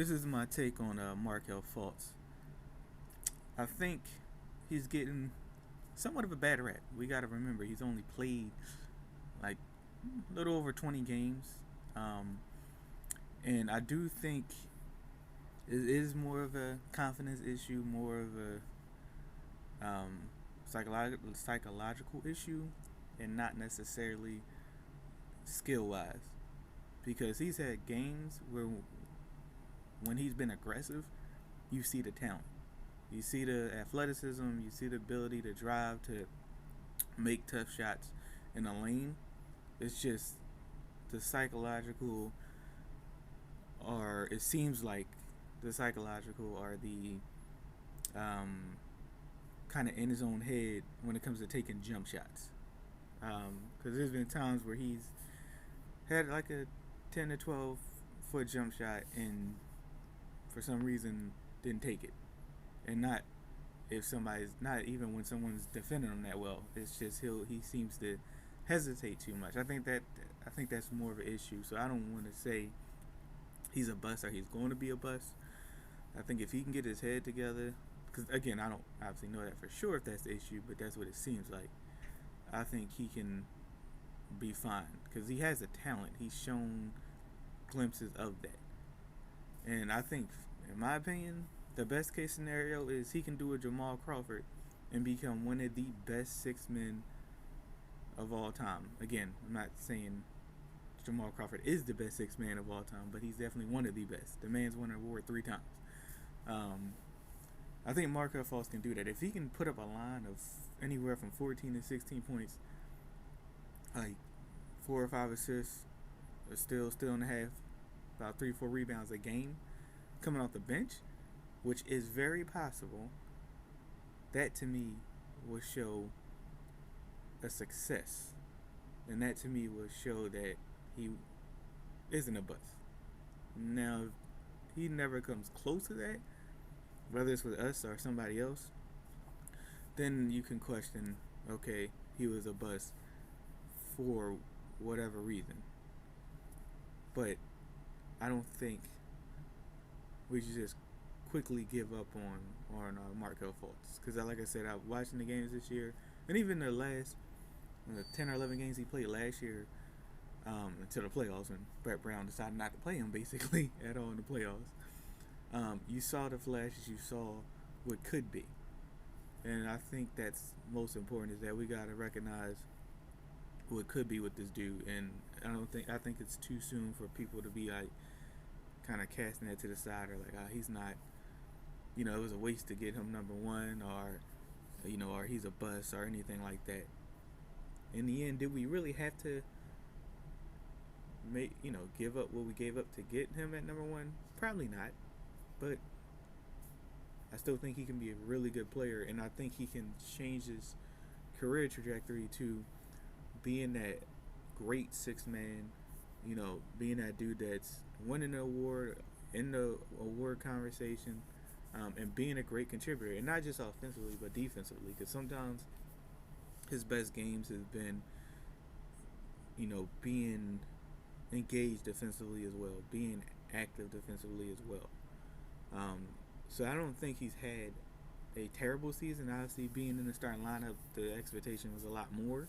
This is my take on Markel Fultz. I think he's getting somewhat of a bad rap. We got to remember he's only played like a little over 20 games, um, and I do think it is more of a confidence issue, more of a psychological issue, and not necessarily skill wise. Because he's had games where when he's been aggressive, you see the talent. You see the athleticism, you see the ability to drive, to make tough shots in a lane. It's just the psychological, or it seems like the psychological, or the kind of in his own head when it comes to taking jump shots. Because there's been times where he's had like a 10 to 12 foot jump shot and for some reason didn't take it. And not if somebody's not even when someone's defending him that well. It's just he seems to hesitate too much. I think that's more of an issue. So I don't want to say he's a bust or he's going to be a bust. I think if he can get his head together, because again I don't obviously know that for sure if that's the issue, but that's what it seems like. I think he can be fine because he has a talent. He's shown glimpses of that, and I think, in my opinion, the best case scenario is he can do a Jamal Crawford and become one of the best six men of all time. Again, I'm not saying Jamal Crawford is the best six man of all time, but he's definitely one of the best. The man's won an award 3 times. Um, I think Markel Fultz can do that. If he can put up a line of anywhere from 14 to 16 points, like 4 or 5 assists, a still and a half, about 3 or 4 rebounds a game, coming off the bench, which is very possible, that to me will show a success. And that to me will show that he isn't a bust. Now, if he never comes close to that, whether it's with us or somebody else, then you can question, okay, he was a bust for whatever reason. But I don't think we should just quickly give up on Markel Fultz, because like I said, I'm watching the games this year, and even the last 10 or 11 games he played last year, until the playoffs when Brett Brown decided not to play him basically at all in the playoffs. You saw the flashes, you saw what could be, and I think that's most important, is that we gotta recognize what could be with this dude. And I think it's too soon for people to be like kind of casting that to the side, or like, he's not, it was a waste to get him number one, or or he's a bust or anything like that. In the end, did we really have to give up what we gave up to get him at number one? Probably not, but I still think he can be a really good player, and I think he can change his career trajectory to being that great six man, being that dude that's winning the award, in the award conversation, and being a great contributor, and not just offensively but defensively, because sometimes his best games have been, being engaged defensively as well, being active defensively as well. So I don't think he's had a terrible season. Obviously, being in the starting lineup, the expectation was a lot more.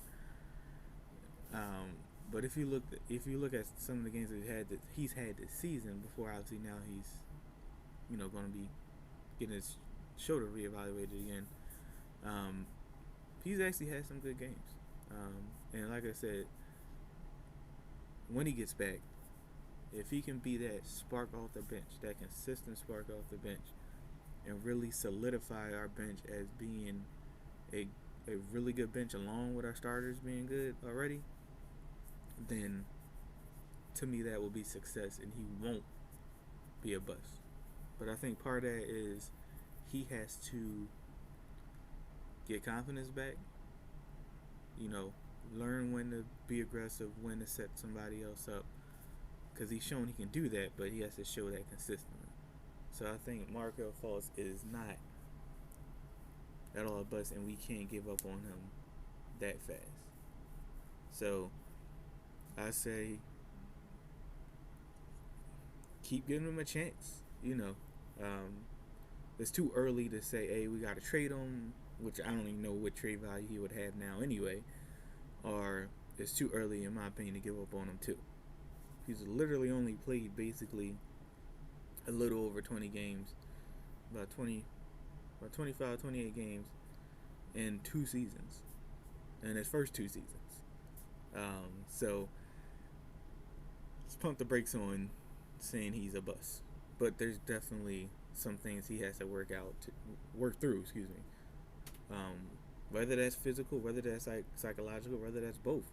But if you look at some of the games that he's had this season, before obviously now he's going to be getting his shoulder reevaluated again. He's actually had some good games, and like I said, when he gets back, if he can be that spark off the bench, that consistent spark off the bench, and really solidify our bench as being a really good bench, along with our starters being good already, then to me that will be success, and he won't be a bust. But I think part of that is he has to get confidence back, learn when to be aggressive, when to set somebody else up, because he's shown he can do that, but he has to show that consistently. So I think Markel Fultz is not at all a bust, and we can't give up on him that fast. So I say keep giving him a chance. you know, um, it's too early to say, hey, we got to trade him, which I don't even know what trade value he would have now anyway, or it's too early, in my opinion, to give up on him too. He's literally only played basically a little over 20 games, about 20, about 25, 28 games in 2 seasons, in his first 2 seasons. So let's pump the brakes on saying he's a bust. But there's definitely some things he has to work through. Excuse me. Whether that's physical, whether that's psychological, whether that's both,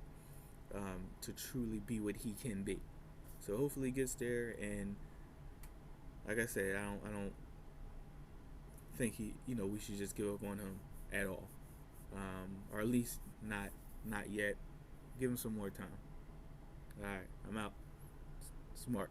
to truly be what he can be. So hopefully he gets there. And like I said, I don't think we should just give up on him at all, or at least not yet. Give him some more time. All right, I'm out. Smart.